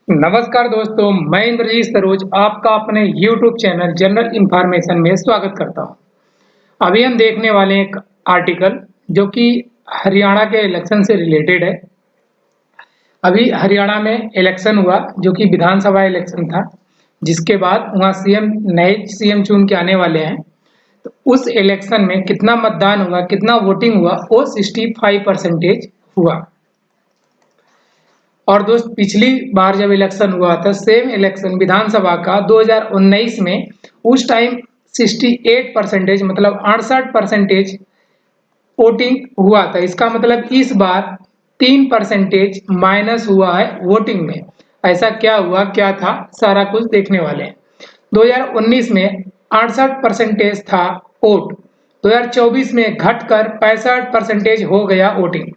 नमस्कार दोस्तों, मैं इंद्रजीत सरोज आपका अपने YouTube चैनल जनरल इंफॉर्मेशन में स्वागत करता हूं। अभी हम देखने वाले हैं एक आर्टिकल जो कि हरियाणा के इलेक्शन से रिलेटेड है। अभी हरियाणा में इलेक्शन हुआ जो कि विधानसभा इलेक्शन था, जिसके बाद वहां नए सीएम चुन के आने वाले हैं। तो उस इलेक्शन में कितना मतदान हुआ, कितना वोटिंग हुआ, वो 65% हुआ। और दोस्त, पिछली बार जब इलेक्शन हुआ था, सेम इलेक्शन विधानसभा का 2019 में, उस टाइम 68% मतलब 68% वोटिंग हुआ था। इसका मतलब इस बार 3% माइनस हुआ है वोटिंग में। ऐसा क्या हुआ, क्या था, सारा कुछ देखने वाले हैं। 2019 में 68% था वोट, 2024 में घटकर 65% हो गया वोटिंग।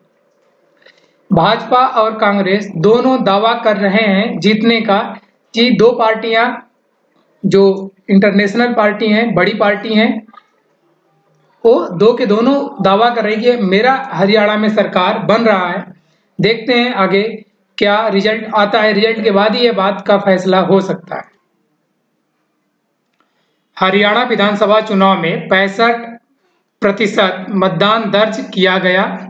भाजपा और कांग्रेस दोनों दावा कर रहे हैं जीतने का कि दो पार्टियां जो इंटरनेशनल पार्टी हैं, बड़ी पार्टी हैं, वो दो के दोनों दावा कर रही है कि मेरा हरियाणा में सरकार बन रहा है। देखते हैं आगे क्या रिजल्ट आता है। रिजल्ट के बाद ही ये बात का फैसला हो सकता है। हरियाणा विधानसभा चुनाव में 65% मतदान दर्ज किया गया।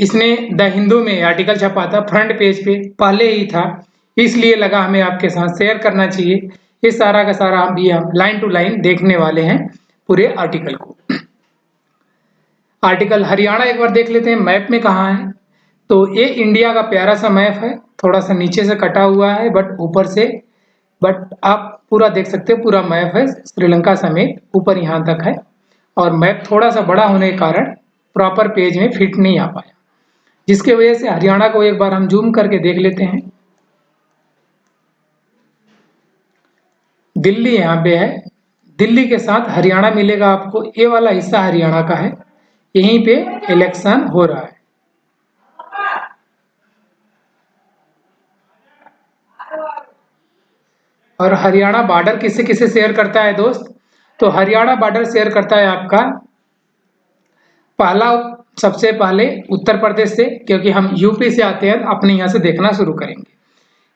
इसने द हिंदू में आर्टिकल छपा था, फ्रंट पेज पे पहले ही था, इसलिए लगा हमें आपके साथ शेयर करना चाहिए। ये सारा का सारा भी हम लाइन टू लाइन देखने वाले हैं पूरे आर्टिकल को। आर्टिकल हरियाणा एक बार देख लेते हैं मैप में कहाँ है। तो ये इंडिया का प्यारा सा मैप है, थोड़ा सा नीचे से कटा हुआ है बट ऊपर से, बट आप पूरा देख सकते हो, पूरा मैप है श्रीलंका समेत ऊपर यहाँ तक है। और मैप थोड़ा सा बड़ा होने के कारण प्रॉपर पेज में फिट नहीं आ पाया, जिसकी वजह से हरियाणा को एक बार हम जूम करके देख लेते हैं। दिल्ली यहाँ पे है, दिल्ली के साथ हरियाणा मिलेगा आपको। ये वाला हिस्सा हरियाणा का है, यहीं पे इलेक्शन हो रहा है। और हरियाणा बॉर्डर किससे किससे शेयर करता है दोस्त? तो हरियाणा बॉर्डर शेयर करता है आपका पहला, सबसे पहले उत्तर प्रदेश से, क्योंकि हम यूपी से आते हैं, अपने यहाँ से देखना शुरू करेंगे।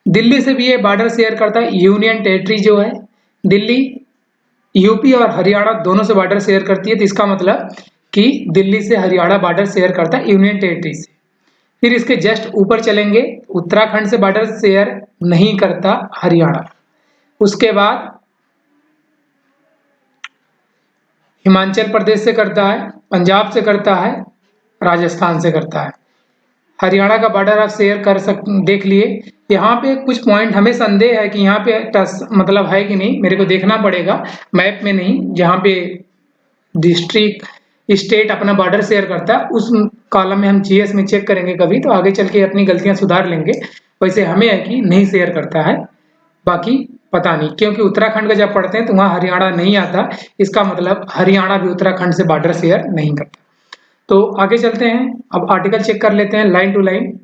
दिल्ली से भी ये बॉर्डर शेयर करता है, यूनियन टेरिटरी जो है दिल्ली, यूपी और हरियाणा दोनों से बॉर्डर शेयर करती है। तो इसका मतलब कि दिल्ली से हरियाणा बॉर्डर शेयर करता है यूनियन टेरिटरी से। फिर इसके जस्ट ऊपर चलेंगे, उत्तराखंड से बॉर्डर शेयर नहीं करता हरियाणा। उसके बाद हिमाचल प्रदेश से करता है, पंजाब से करता है, राजस्थान से करता है। हरियाणा का बॉर्डर आप शेयर कर देख लिए। यहाँ पे कुछ पॉइंट हमें संदेह है कि यहाँ पे टच मतलब है कि नहीं, मेरे को देखना पड़ेगा मैप में, नहीं जहाँ पे डिस्ट्रिक्ट स्टेट अपना बॉर्डर शेयर करता है उस कॉलम में हम जीएस में चेक करेंगे कभी, तो आगे चल के अपनी गलतियां सुधार लेंगे। वैसे हमें है कि नहीं शेयर करता है, बाकी पता नहीं, क्योंकि उत्तराखंड का जब पढ़ते हैं तो वहाँ हरियाणा नहीं आता। इसका मतलब हरियाणा भी उत्तराखंड से बॉर्डर शेयर नहीं करता। तो आगे चलते हैं, अब आर्टिकल चेक कर लेते हैं लाइन टू लाइन।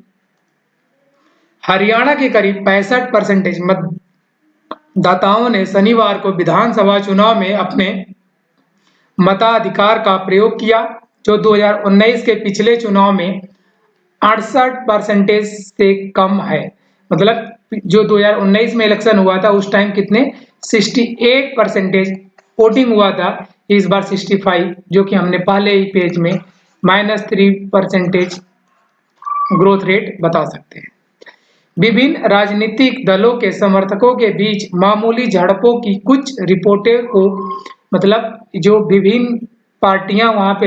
हरियाणा के करीब 65% मतदाताओं ने शनिवार को विधानसभा चुनाव में अपने मताधिकार का प्रयोग किया, जो 2019 के पिछले चुनाव में 68% से कम है। मतलब जो 2019 में इलेक्शन हुआ था उस टाइम कितने 68% वोटिंग हुआ था, इस बार 65, जो कि हमने पहले ही पेज में -3% ग्रोथ रेट बता सकते हैं। विभिन्न राजनीतिक दलों के समर्थकों के बीच मामूली झड़पों की कुछ रिपोर्टें को, मतलब जो विभिन्न पार्टियां वहां पे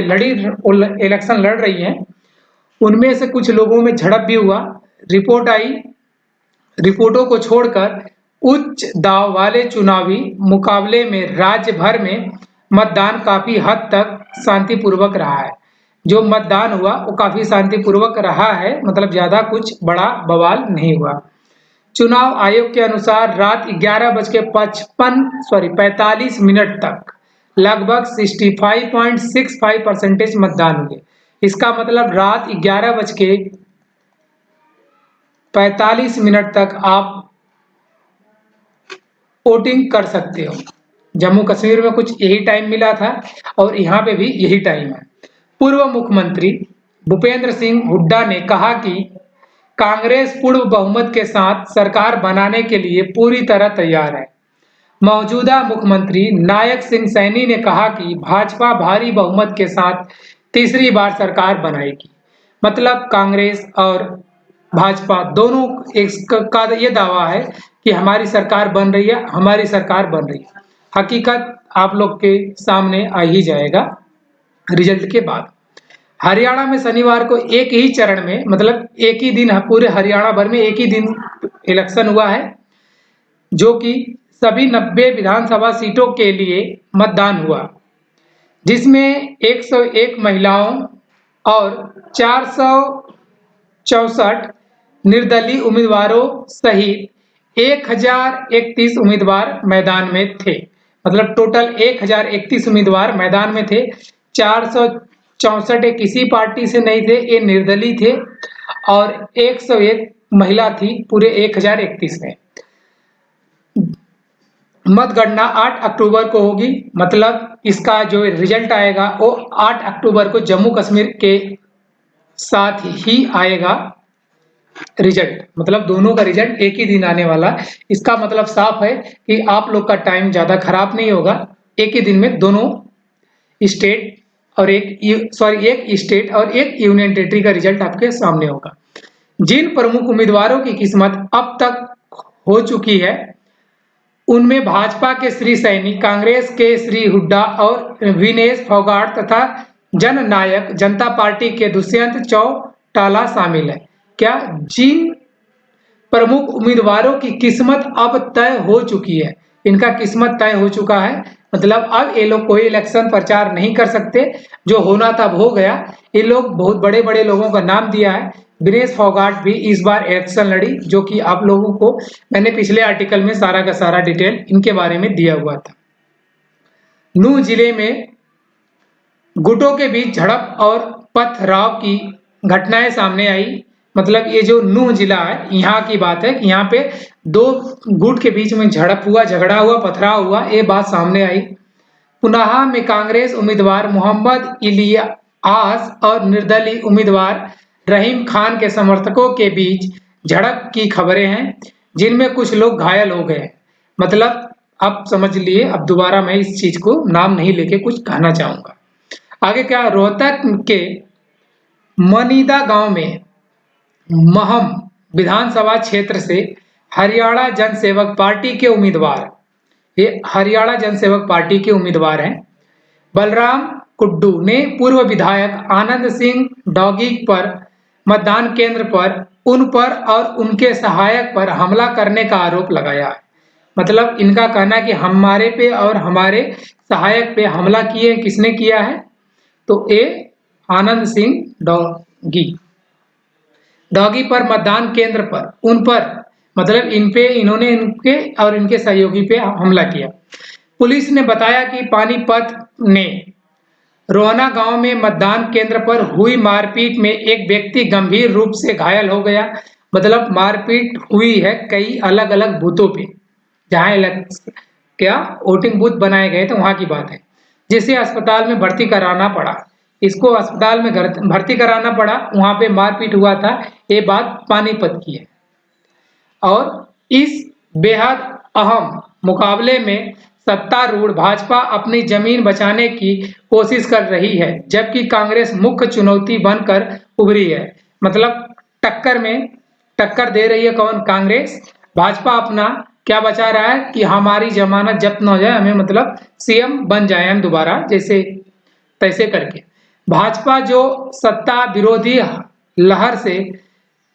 इलेक्शन लड़ रही हैं, उनमें से कुछ लोगों में झड़प भी हुआ, रिपोर्ट आई। रिपोर्टों को छोड़कर उच्च दाव वाले चुनावी मुकाबले में राज्य भर में मतदान काफी हद तक शांतिपूर्वक रहा है। जो मतदान हुआ वो काफी शांतिपूर्वक रहा है, मतलब ज्यादा कुछ बड़ा बवाल नहीं हुआ। चुनाव आयोग के अनुसार रात 11:45 तक लगभग 65.65% मतदान हुए। इसका मतलब रात 11:45 तक आप वोटिंग कर सकते हो। जम्मू कश्मीर में कुछ यही टाइम मिला था और यहाँ पे भी यही टाइम है। पूर्व मुख्यमंत्री भूपेंद्र सिंह हुड्डा ने कहा कि कांग्रेस पूर्ण बहुमत के साथ सरकार बनाने के लिए पूरी तरह तैयार है। मौजूदा मुख्यमंत्री नायक सिंह सैनी ने कहा कि भाजपा भारी बहुमत के साथ तीसरी बार सरकार बनाएगी। मतलब कांग्रेस और भाजपा दोनों का ये दावा है कि हमारी सरकार बन रही है, हमारी सरकार बन रही है। हकीकत आप लोग के सामने आ ही जाएगा रिजल्ट के बाद। हरियाणा में शनिवार को एक ही चरण में, मतलब एक ही दिन, पूरे हरियाणा भर में एक ही दिन इलेक्शन हुआ है, जो कि सभी 90 विधानसभा सीटों के लिए मतदान हुआ, जिसमें 101 महिलाओं और 464 निर्दलीय उम्मीदवारों सहित 1031 उम्मीदवार मैदान में थे। मतलब टोटल 1031 उम्मीदवार मैदान में थे। 464 किसी पार्टी से नहीं थे, ये निर्दलीय थे, और 101 महिला थी पूरे 1031 में। मतगणना 8 अक्टूबर को होगी। मतलब इसका जो रिजल्ट आएगा वो 8 अक्टूबर को जम्मू कश्मीर के साथ ही आएगा रिजल्ट। मतलब दोनों का रिजल्ट एक ही दिन आने वाला। इसका मतलब साफ है कि आप लोग का टाइम ज़्यादा खराब नहीं होगा। एक ही दिन में दोनों स्टेट और एक स्टेट और एक यूनियन टेरिटरी का रिजल्ट आपके सामने होगा। जिन प्रमुख उम्मीदवारों की किस्मत अब तक हो चुकी है उनमें भाजपा के श्री सैनी, कांग्रेस के श्री हुड्डा और विनेश फोगाट तथा जननायक जनता पार्टी के दुष्यंत चौटाला शामिल है। क्या जिन प्रमुख उम्मीदवारों की किस्मत अब तय हो चुकी है, इनका किस्मत तय हो चुका है, मतलब अब ये लोग कोई इलेक्शन प्रचार नहीं कर सकते, जो होना था हो गया। ये लोग बहुत बड़े बड़े लोगों का नाम दिया है। विनेश फोगाट भी इस बार इलेक्शन लड़ी, जो कि आप लोगों को मैंने पिछले आर्टिकल में सारा का सारा डिटेल इनके बारे में दिया हुआ था। नूह जिले में गुटों के बीच झड़प और पथराव की घटनाएं सामने आई। मतलब ये जो नूह जिला है, यहाँ की बात है कि यहाँ पे दो गुट के बीच में झड़प हुआ, झगड़ा हुआ, पथराव हुआ, ये बात सामने आई। पुनाहा में कांग्रेस उम्मीदवार मोहम्मद इलियास और निर्दलीय उम्मीदवार रहीम खान के समर्थकों के बीच झड़प की खबरें हैं, जिनमें कुछ लोग घायल हो गए। मतलब आप समझ लिए, अब दोबारा मैं इस चीज को नाम नहीं लेके कुछ कहना चाहूंगा। आगे क्या, रोहतक के मनीदा गांव में महम विधानसभा क्षेत्र से हरियाणा जनसेवक पार्टी के उम्मीदवार, ये हरियाणा जनसेवक पार्टी के उम्मीदवार हैं, बलराम कुड्डू ने पूर्व विधायक आनंद सिंह डॉगी पर मतदान केंद्र पर उन पर और उनके सहायक पर हमला करने का आरोप लगाया है। मतलब इनका कहना है कि हमारे पे और हमारे सहायक पे हमला किए, किसने किया है, तो ये आनंद सिंह डॉगी पर मतदान केंद्र पर उन पर, मतलब इन पे, इन्होंने इनके और इनके सहयोगी पे हमला किया। पुलिस ने बताया कि पानीपत ने रोहना गांव में मतदान केंद्र पर हुई मारपीट में एक व्यक्ति गंभीर रूप से घायल हो गया। मतलब मारपीट हुई है कई अलग अलग बूथों पे, जहां क्या वोटिंग बूथ बनाए गए थे वहां की बात है, जिसे अस्पताल में भर्ती कराना पड़ा। इसको अस्पताल में भर्ती कराना पड़ा, वहां पे मारपीट हुआ था। ये बात पानीपत की है। और इस बेहद अहम मुकाबले में सत्तारूढ़ भाजपा अपनी जमीन बचाने की कोशिश कर रही है, जबकि कांग्रेस मुख्य चुनौती बनकर उभरी है। मतलब टक्कर दे रही है कौन, कांग्रेस। भाजपा अपना क्या बचा रहा है कि हमारी जमानत जब्त न हो जाए, हमें मतलब सीएम बन जाए हम दोबारा, जैसे तैसे करके। भाजपा जो सत्ता विरोधी लहर से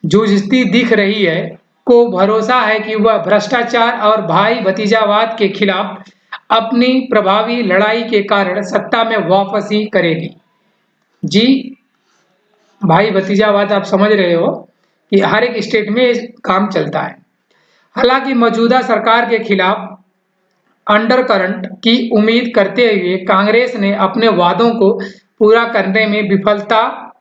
जूझती दिख रही है, को भरोसा है कि वह भ्रष्टाचार और भाई भतीजावाद के खिलाफ अपनी प्रभावी लड़ाई के कारण सत्ता में वापसी करेगी। जी, भाई भतीजावाद आप समझ रहे हो कि हर एक स्टेट में काम चलता है। हालांकि मौजूदा सरकार के खिलाफ अंडरकरंट की उम्मीद करते हुए कांग्रेस ने अपने वादों को पूरा करने में विफलता,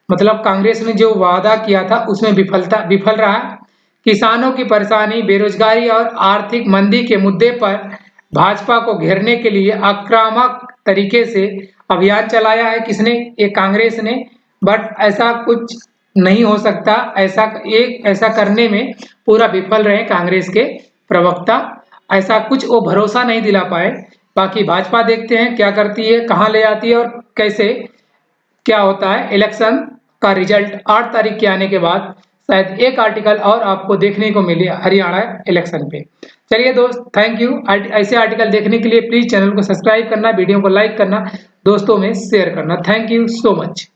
मतलब कांग्रेस ने जो वादा किया था उसमें विफल रहा। किसानों की परेशानी, बेरोजगारी और आर्थिक मंदी के मुद्दे पर भाजपा को घेरने के लिए आक्रामक तरीके से अभियान चलाया है। किसने, ये कांग्रेस ने। बट ऐसा कुछ नहीं हो सकता, ऐसा करने में पूरा विफल रहे कांग्रेस के प्रवक्ता, ऐसा कुछ वो भरोसा नहीं दिला पाए। बाकी भाजपा देखते हैं क्या करती है, कहां ले आती है और कैसे क्या होता है। इलेक्शन का रिजल्ट 8 तारीख के आने के बाद शायद एक आर्टिकल और आपको देखने को मिले हरियाणा इलेक्शन पे। चलिए दोस्त, थैंक यू। ऐसे आर्टिकल देखने के लिए प्लीज चैनल को सब्सक्राइब करना, वीडियो को लाइक करना, दोस्तों में शेयर करना। Thank you so much.